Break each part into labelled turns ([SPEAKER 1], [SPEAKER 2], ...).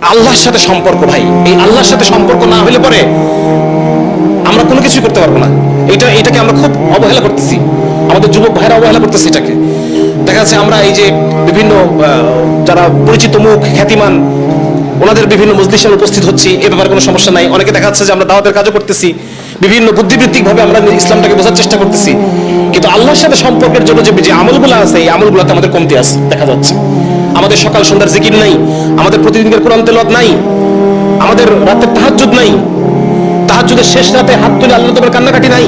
[SPEAKER 1] আল্লাহর সাথে সম্পর্ক ভাই, এই আল্লাহর সাথে সম্পর্ক না হলে পরে আমরা কোনো কিছুই করতে পারবো না। এটাকে আমরা খুব অবহেলা করতেছি, আমাদের যুবক ভাইরা অবহেলা করতেছি এটাকে। দেখা যাচ্ছে আমরা এই যে বিভিন্ন যারা পরিচিত মুখ খ্যাতিমান ওনাদের বিভিন্ন মজলিসে উপস্থিত হচ্ছি, এ ব্যাপারে কোনো সমস্যা নাই। অনেকে দেখা যাচ্ছে যে আমরা দাওয়াতের কাজও করতেছি, বিভিন্ন বুদ্ধিবৃত্তিক ভাবে আমরা ইসলামটাকে বোঝার চেষ্টা করতেছি, কিন্তু আল্লাহর সাথে সম্পর্কের জন্য যে আমলগুলো আছে এই আমলগুলোতে আমাদের কমতি আছে দেখা যাচ্ছে। আমাদের সকাল সন্ধ্যার জিকির নাই, আমাদের প্রতিদিনের কোরআন তেলাওয়াত নাই, আমাদের রাতের তাহাজ্জুদ নাই, তাহাজ্জুদের শেষ রাতে হাত তুলে আল্লাহ তাআলার কান্নাকাটি নাই।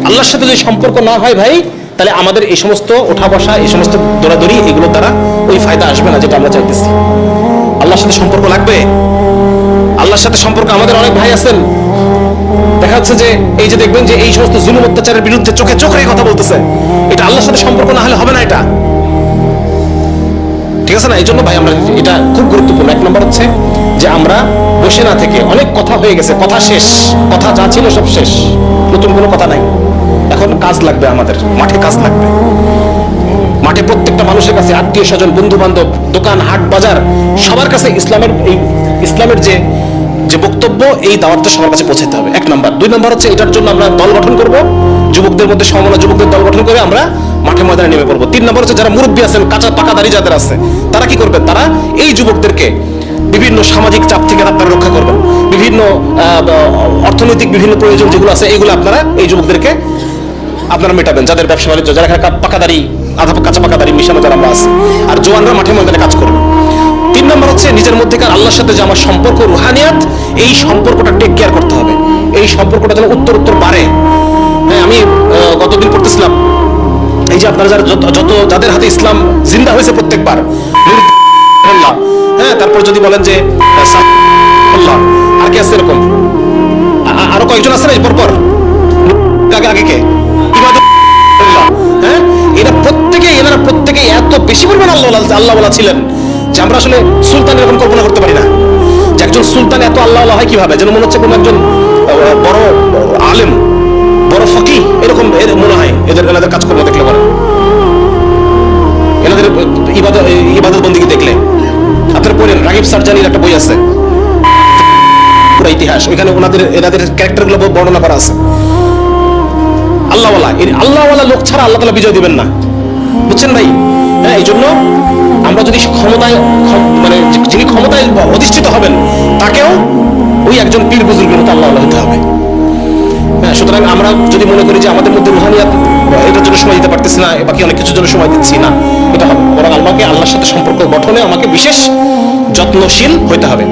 [SPEAKER 1] আল্লাহর সাথে যদি সম্পর্ক না হয় ভাই, তাহলে আমাদের এই সমস্ত ওঠা বসা, এই সমস্ত দৌড়াদৌড়ি, এগুলোর দ্বারা ওই ফায়দা আসবে না যেটা আমরা চাইতেছি। আল্লাহর সাথে সম্পর্ক লাগবে। আল্লাহর সাথে সম্পর্ক আমাদের অনেক ভাই আছেন, দেখা যাচ্ছে যে এই যে দেখবেন যে এই সমস্ত জুলুম অত্যাচারের বিরুদ্ধে চোখে চোখ রেখে কথা বলতেছে, এটা আল্লাহর সাথে সম্পর্ক না হলে হবে না এটা, ঠিক আছে না? এই জন্য ভাই আমরা এটা খুব গুরুত্বপূর্ণ। এক নম্বর হচ্ছে যে আমরা বসে না থেকে, অনেক কথা হয়ে গেছে, কথা শেষ, কথা যা ছিল সব শেষ, নতুন কোনো কথা নাই। এখন কাজ লাগবে, আমাদের মাঠে কাজ লাগবে। মাঠে প্রত্যেকটা মানুষের কাছে, আত্মীয় স্বজন, বন্ধু বান্ধব, দোকান হাট বাজার, সবার কাছে ইসলামের যে বক্তব্য, এই দাওয়াতটা সবার কাছে পৌঁছাতে হবে, এক নম্বর। দুই নম্বর হচ্ছে এটার জন্য আমরা দল গঠন করব, যুবকদের মধ্যে সমমনা যুবকদের দল গঠন করে আমরা মাঠে ময়দানে নেমে পড়বো। তিন নম্বর হচ্ছে যারা মুরব্বী আছেন, কাঁচা পাকা দাড়ি যাদের আছে, তারা কি করবেন? তারা এই যুবকদেরকে বিভিন্ন সামাজিক চাপ থেকে আপনারা রক্ষা করবেন, বিভিন্ন অর্থনৈতিক বিভিন্ন প্রয়োজন যেগুলো আছে এগুলো আপনারা এই যুবকদেরকে আপনারা মেটাবেন, যাদের ব্যবসা বাণিজ্য, যারা পাকা দাড়ি, আধা কাঁচা পাকা দাড়ি মিশানো যারা আমরা আছে, আর জওয়ানরা মাঠে ময়দানে কাজ করবে। তিন নম্বর হচ্ছে নিজের মধ্যেকার আল্লাহর সাথে যে আমার সম্পর্ক, রুহানিয়াত, এই সম্পর্কটা টেক কেয়ার করতে হবে, এই সম্পর্কটা যেন উত্তর উত্তর বাড়ে। হ্যাঁ, আমি গতদিন পড়তেছিলাম এই যে আপনারা যাদের হাতে ইসলাম জিন্দা হয়েছে প্রত্যেকবার, হ্যাঁ, তারপর যদি বলেন যে আর কি আছে এরকম, আরো কয়েকজন আছে না পরপর, আগে কে, হ্যাঁ, এনারা প্রত্যেকেই এত বেশি পরিমাণ আল্লাহ ওয়ালা ছিলেন যে আমরা আসলে সুলতান এরকম কল্পনা করতে পারি না যে একজন সুলতান এত আল্লাহ ওয়ালা হয় কিভাবে। যেন মনে হচ্ছে কোন একজন বড় আলেম, বড় ফকিহ, এরকম মনে হয় এনাদের কাজকর্ম দেখলে পরে, এনাদের ইবাদত বন্দিগি দেখলে। আপনার পড়েন রাগিব সারজানির একটা বই আছে পুরো ইতিহাস, ওইখানে এনাদের ক্যারেক্টার গুলো বর্ণনা করা আছে। আল্লাহওয়ালা লোক ছাড়া আল্লাহ তাআলা বিজয় দিবেন না, বুঝছেন ভাই? হ্যাঁ, এই জন্য আমরা যদি ক্ষমতায়, মানে যিনি ক্ষমতায় অধিষ্ঠিত হবেন, তাকেও ওই একজন পীর বুজুর্গের মতো আল্লাহওয়ালা হতে হবে। হ্যাঁ, সুতরাং আমরা যদি মনে করি যে আমাদের মধ্যে রুহানিয়াত, এটার জন্য সময় দিতে পারতেছি না, বাকি অনেক কিছুর জন্য সময় দিচ্ছি না, এটা হবে, বরং আমাকে আল্লাহর সাথে সম্পর্ক গঠনে আমাকে বিশেষ যত্নশীল হইতে হবে।